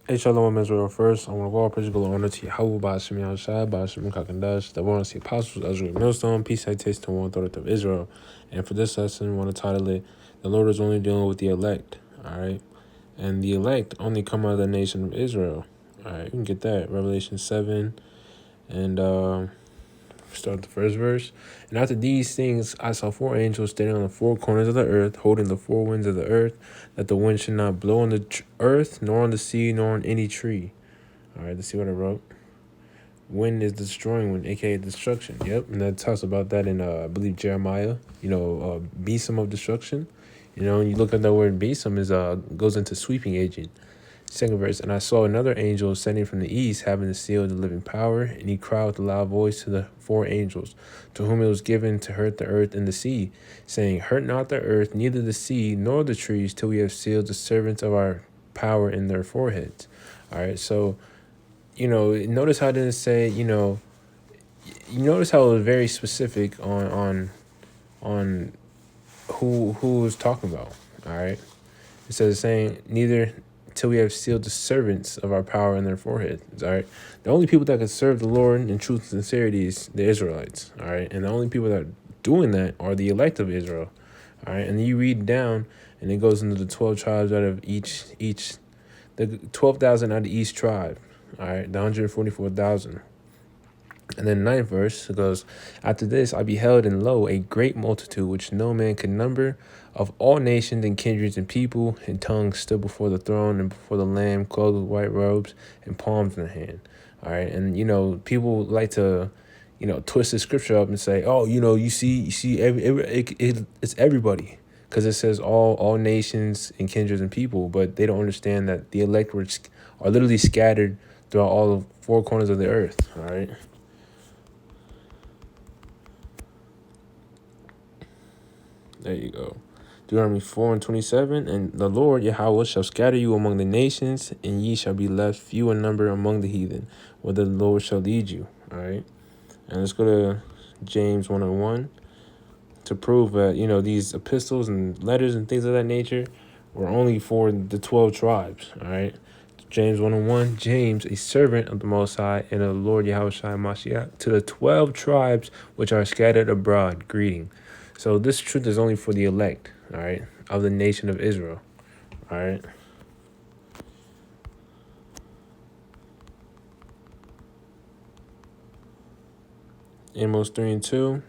Hey, Shalom Israel. First, I want to go all praise and honor to Yahweh, Ba'ashem Yahushai, Ba'ashem Kakandash, the one of the apostles, Ezra Millstone, peace, citation to one third of Israel. And for this lesson, I want to title it, The Lord is only dealing with the elect. All right. And the elect only come out of the nation of Israel. All right. You can get that. Revelation 7 and start the first verse. And after these things, I saw four angels standing on the four corners of the earth, holding the four winds of the earth, that the wind should not blow on the earth, nor on the sea, nor on any tree. All right, let's see what I wrote. Wind is destroying wind, aka destruction. Yep, and that talks about that in I believe Jeremiah. Besom of destruction. When you look at that word besom is goes into sweeping agent. Second verse, and I saw another angel ascending from the east, having the seal of the living power, and he cried with a loud voice to the four angels, to whom it was given to hurt the earth and the sea, saying, Hurt not the earth, neither the sea, nor the trees, till we have sealed the servants of our power in their foreheads. All right, so notice how it didn't say, you notice how it was very specific on who was talking about. All right. It says saying neither till we have sealed the servants of our power in their foreheads. All right. The only people that can serve the Lord in truth and sincerity is the Israelites. All right. And the only people that are doing that are the elect of Israel. All right. And then you read down and it goes into the 12 tribes out of each the 12,000 out of each tribe. All right, the 144,000. And then ninth verse, it goes, After this I beheld, and lo, a great multitude, which no man could number, of all nations and kindreds and people and tongues, stood before the throne and before the Lamb, clothed with white robes and palms in their hand. All right, and people like to, twist the scripture up and say, oh, you see, it's everybody, because it says all nations and kindreds and people, but they don't understand that the elect are literally scattered throughout all the four corners of the earth. All right. There you go. Deuteronomy 4:27, and the Lord Yahweh shall scatter you among the nations, and ye shall be left few in number among the heathen, whither the Lord shall lead you. All right. And let's go to James 1:1 to prove that, these epistles and letters and things of that nature were only for the 12 tribes. All right. James 1:1, James, a servant of the Most High and of the Lord Yahweh Mashiach, to the 12 tribes which are scattered abroad, greeting. So this truth is only for the elect, all right, of the nation of Israel, all right. Amos 3:2,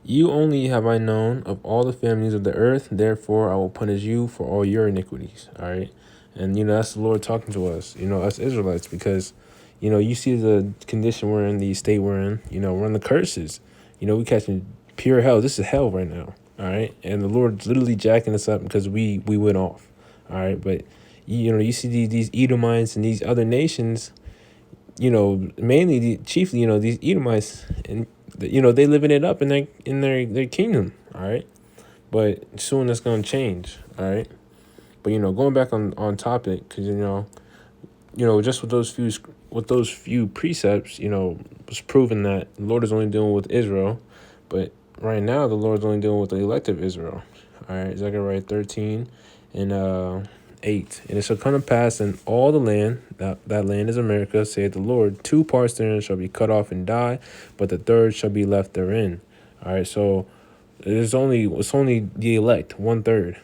you only have I known of all the families of the earth, therefore I will punish you for all your iniquities, all right. And, that's the Lord talking to us, us Israelites, because, you see the condition we're in, the state we're in, we're in the curses. We catching pure hell. This is hell right now, all right? And the Lord's literally jacking us up because we went off, all right? But, you see these Edomites and these other nations, chiefly, these Edomites, and, they living it up in their kingdom, all right? But soon that's going to change, all right? But going back on topic, because just with those few precepts, was proven that the Lord is only dealing with Israel, but right now the Lord is only dealing with the elect of Israel. All right, Zechariah 13 and 8, and it shall come to pass in all the land that land is America, saith the Lord, 2 parts therein shall be cut off and die, but the third shall be left therein. All right, so it's only the elect, 1/3.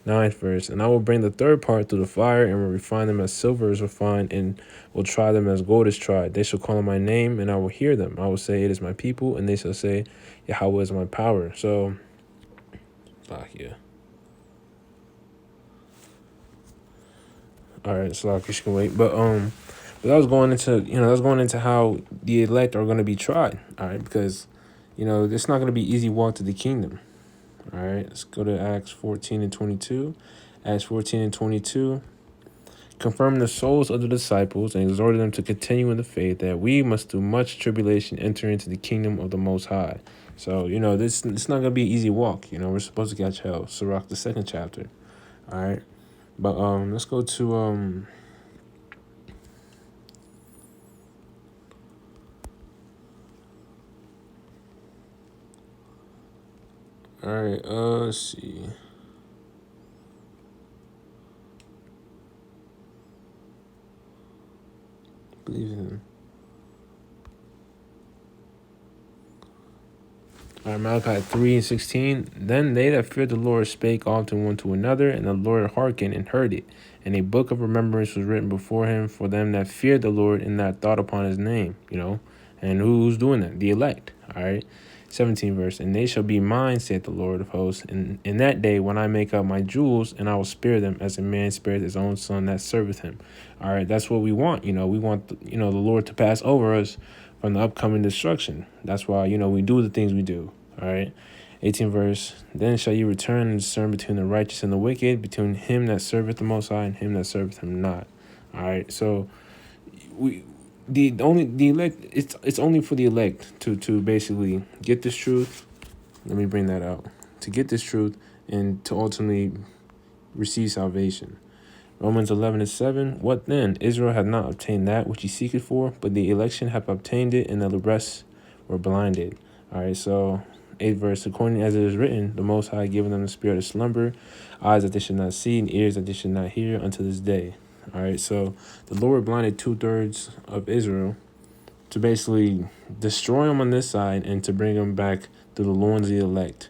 9th verse, and I will bring the third part through the fire, and will refine them as silver is refined, and will try them as gold is tried. They shall call on my name, and I will hear them. I will say, it is my people, and they shall say, Yahweh is my power. So, yeah. All right, so you can wait. But that was going into how the elect are going to be tried. All right, because it's not going to be easy walk to the kingdom. All right, let's go to Acts 14:22. Acts 14:22. Confirm the souls of the disciples and exhorted them to continue in the faith, that we must through much tribulation enter into the kingdom of the Most High. So, it's not going to be an easy walk. We're supposed to catch hell. Sirach, the 2nd chapter. All right. But let's go to all right, let's see. believe in him. All right, Malachi 3:16. Then they that feared the Lord spake often one to another, and the Lord hearkened and heard it. And a book of remembrance was written before him for them that feared the Lord and that thought upon his name, And who's doing that? The elect. All right. 17 verse. And they shall be mine, saith the Lord of hosts, in that day when I make up my jewels, and I will spare them as a man spareth his own son that serveth him. All right. That's what we want. We want, the Lord to pass over us from the upcoming destruction. That's why, we do the things we do. All right. 18 verse. Then shall you return and discern between the righteous and the wicked, between him that serveth the Most High and him that serveth him not. All right. So the elect, it's only for the elect to basically get this truth. Let me bring that out. To get this truth and to ultimately receive salvation. Romans 11:7. What then? Israel had not obtained that which he seeketh for, but the election hath obtained it, and the rest were blinded. All right, so 8th verse. According as it is written, the Most High giving them the spirit of slumber, eyes that they should not see, and ears that they should not hear unto this day. All right, so the Lord blinded 2/3 of Israel to basically destroy them on this side and to bring them back through the loins of the elect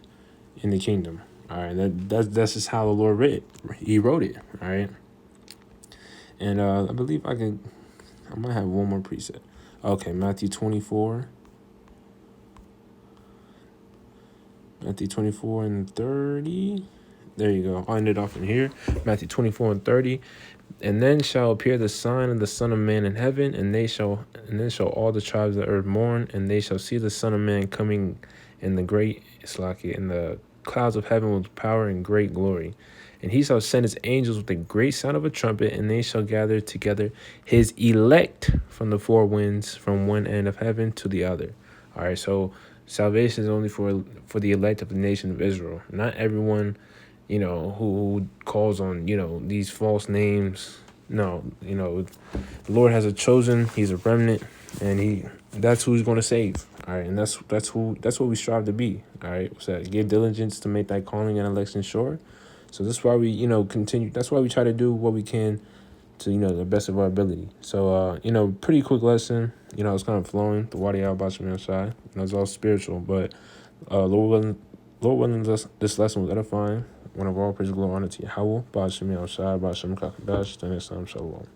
in the kingdom. All right, that's just how the Lord wrote it. He wrote it. All right. And I believe I might have one more preset. Okay, Matthew 24. Matthew 24 and 30. There you go. I'll end it off in here. Matthew 24 and 30. And then shall appear the sign of the Son of Man in heaven, and then shall all the tribes of the earth mourn, and they shall see the Son of Man coming in the clouds of heaven with power and great glory. And he shall send his angels with a great sound of a trumpet, and they shall gather together his elect from the four winds, from one end of heaven to the other. All right, so salvation is only for the elect of the nation of Israel. Not everyone, who calls on, these false names. No, the Lord has a chosen. He's a remnant, and that's who he's going to save. All right, and that's what we strive to be. All right, so give diligence to make that calling and election sure. So that's why we, continue. That's why we try to do what we can to, the best of our ability. So, pretty quick lesson. It's kind of flowing. The water out about me outside. It's all spiritual. But Lord willing, this lesson was edifying. One of all praise, glory, honor to Yahweh. Ba'ashem outside. Ba'ashem kakadash. Then next time, shalom.